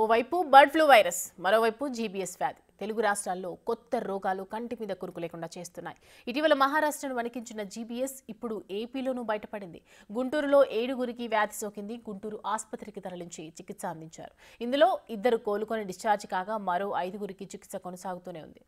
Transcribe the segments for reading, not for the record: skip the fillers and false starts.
ఓవైపు bird flu virus, మరోవైపు GBs వ్యాధి తెలుగు రాష్ట్రాల్లో కొత్త రోగాలు కంటి మీద కురుకు లేకుండా చేస్తున్నాయి. ఇటీవల మహారాష్ట్రను వణికించిన జీబీఎస్ ఇప్పుడు ఏపీలోనూ బయటపడింది. గుంటూరులో 7గురికి వ్యాధి సోకింది. గుంటూరు ఆసుపత్రికి తరలించి చికిత్స అందించారు. ఇందులో 2 కోలుకొని డిశ్చార్జ్ కాగా మరో 5గురికి చికిత్స కొనసాగుతూనే ఉంది.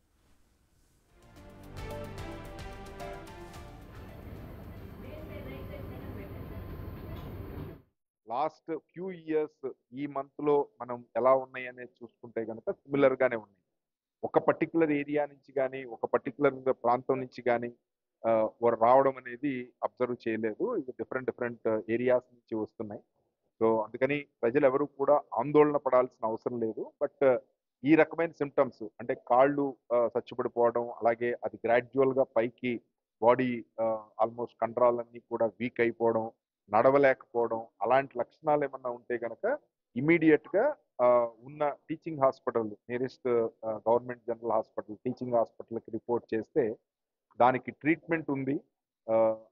లాస్ట్ ఫ్యూ ఇయర్స్ ఈ మంత్ లో మనం ఎలా ఉన్నాయి అనేది చూసుకుంటే కనుక సిమిలర్ గానే ఉన్నాయి. ఒక పర్టికులర్ ఏరియా నుంచి కానీ ఒక పర్టికులర్ ప్రాంతం నుంచి కానీ రావడం అనేది అబ్జర్వ్ చేయలేదు. ఇది డిఫరెంట్ డిఫరెంట్ ఏరియాస్ నుంచి వస్తున్నాయి. సో అందుకని ప్రజలు ఎవరు కూడా ఆందోళన పడాల్సిన అవసరం లేదు. బట్ ఈ రకమైన సిమ్టమ్స్ అంటే కాళ్ళు చచ్చుపడిపోవడం, అలాగే అది గ్రాడ్యువల్ గా పైకి బాడీ ఆల్మోస్ట్ కండరాలన్నీ కూడా వీక్ అయిపోవడం, నడవలేకపోవడం, అలాంటి లక్షణాలు ఏమన్నా ఉంటే కనుక ఇమీడియట్ గా ఉన్న teaching hospital, nearest government general hospital, teaching హాస్పిటల్కి రిపోర్ట్ చేస్తే దానికి ట్రీట్మెంట్ ఉంది.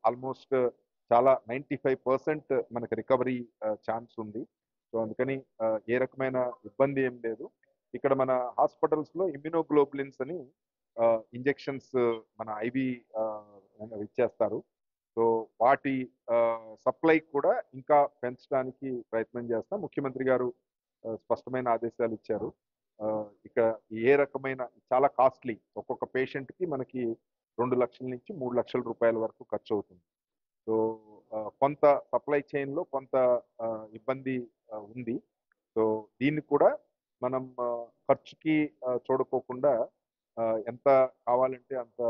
ఆల్మోస్ట్ చాలా 95% మనకి రికవరీ ఛాన్స్ ఉంది. సో అందుకని ఏ రకమైన ఇబ్బంది ఏం లేదు. ఇక్కడ మన హాస్పిటల్స్ లో ఇమ్యునోగ్లోబులిన్స్ అని ఇంజెక్షన్స్ మన ఐవి ఇచ్చేస్తారు. సో వాటి సప్లై కూడా ఇంకా పెంచడానికి ప్రయత్నం చేస్తాం. ముఖ్యమంత్రి గారు స్పష్టమైన ఆదేశాలు ఇచ్చారు. ఇక ఏ రకమైన చాలా కాస్ట్లీ, ఒక్కొక్క పేషెంట్ కి మనకి 2 లక్షల నుంచి 3 లక్షల రూపాయల వరకు ఖర్చు అవుతుంది. సో కొంత సప్లై చైన్ లో కొంత ఇబ్బంది ఉంది. సో దీన్ని కూడా మనం ఖర్చుకి చూడకోకుండా ఎంత కావాలంటే అంత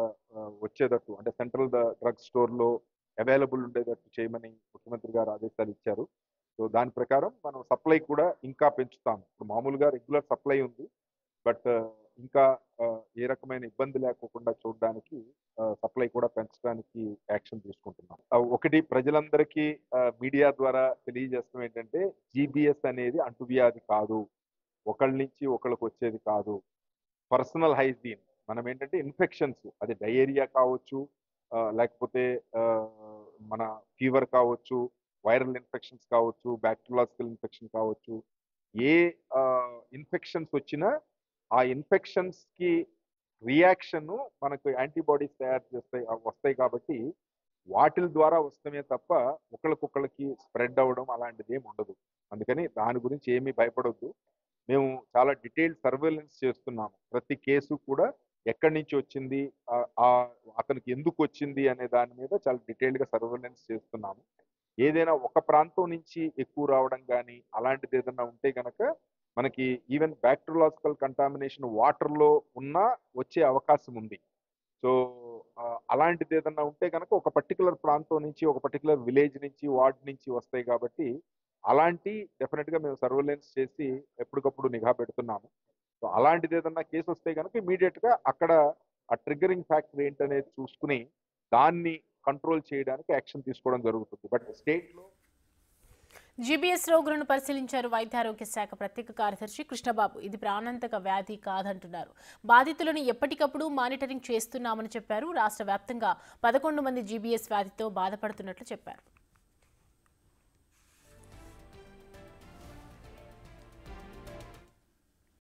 వచ్చేటట్టు, అంటే సెంట్రల్ డ్రగ్ స్టోర్ లో అవైలబుల్ ఉండేటట్టు చేయమని ముఖ్యమంత్రి గారు ఆదేశాలు ఇచ్చారు. సో దాని ప్రకారం మనం సప్లై కూడా ఇంకా పెంచుతాం. ఇప్పుడు మామూలుగా రెగ్యులర్ సప్లై ఉంది, బట్ ఇంకా ఏ రకమైన ఇబ్బంది లేకుండా చూడడానికి సప్లై కూడా పెంచడానికి యాక్షన్ తీసుకుంటున్నాం. ఒకటి ప్రజలందరికీ మీడియా ద్వారా తెలియజేస్తాం ఏంటంటే, జీబీఎస్ అనేది అంటువ్యాధి కాదు, ఒకళ్ళ నుంచి ఒకళ్ళకి వచ్చేది కాదు. పర్సనల్ హైజీన్, మనం ఏంటంటే ఇన్ఫెక్షన్స్, అది డయేరియా కావచ్చు, లేకపోతే మన ఫీవర్ కావచ్చు, వైరల్ ఇన్ఫెక్షన్స్ కావచ్చు, బ్యాక్టీరియాలజికల్ ఇన్ఫెక్షన్ కావచ్చు, ఏ ఇన్ఫెక్షన్స్ వచ్చినా ఆ ఇన్ఫెక్షన్స్ కి రియాక్షన్ మనకు యాంటీబాడీస్ వస్తాయి కాబట్టి వాటిల ద్వారా వస్తమే తప్ప ఒకళ్ళకొకళ్ళకి స్ప్రెడ్ అవ్వడం అలాంటిది ఏమి ఉండదు. అందుకని దాని గురించి ఏమీ భయపడొద్దు. మేము చాలా డీటెయిల్డ్ సర్వేలెన్స్ చేస్తున్నాము. ప్రతి కేసు కూడా ఎక్కడి నుంచి వచ్చింది, అతనికి ఎందుకు వచ్చింది అనే దాని మీద చాలా డీటెయిల్డ్ గా సర్వేలెన్స్ చేస్తున్నాము. ఏదైనా ఒక ప్రాంతం నుంచి ఎక్కువ రావడం కానీ అలాంటిది ఏదైనా ఉంటే కనుక మనకి ఈవెన్ బ్యాక్టీరియాలజికల్ కంటామినేషన్ వాటర్ లో ఉన్నా వచ్చే అవకాశం ఉంది. సో అలాంటిది ఏదన్నా ఉంటే కనుక ఒక పర్టికులర్ ప్రాంతం నుంచి, ఒక పర్టికులర్ విలేజ్ నుంచి, వార్డ్ నుంచి వస్తాయి కాబట్టి అలాంటి డెఫినెట్ గా మేము సర్వేలెన్స్ చేసి ఎప్పటికప్పుడు నిఘా పెడుతున్నాము. సో అలాంటిది ఏదన్నా కేసు వస్తే కనుక ఇమీడియట్ గా అక్కడ ఆ ట్రిగ్గరింగ్ ఫ్యాక్టర్ ఏంటనేది చూసుకుని దాన్ని కంట్రోల్ చేయడానికి యాక్షన్ తీసుకోవడం జరుగుతుంది. బట్ స్టేట్ లో జీబీఎస్ రోగులను పరిశీలించారు వైద్యారోగ్య శాఖ ప్రత్యేక కార్యదర్శి కృష్ణబాబు. ఇది ప్రాణాంతక వ్యాధి కాదంటున్నారు. బాధితులను ఎప్పటికప్పుడు మానిటరింగ్ చేస్తున్నామని చెప్పారు. రాష్ట్ర వ్యాప్తంగా 11 మంది జీబీఎస్ వ్యాధితో బాధపడుతున్నట్లు చెప్పారు.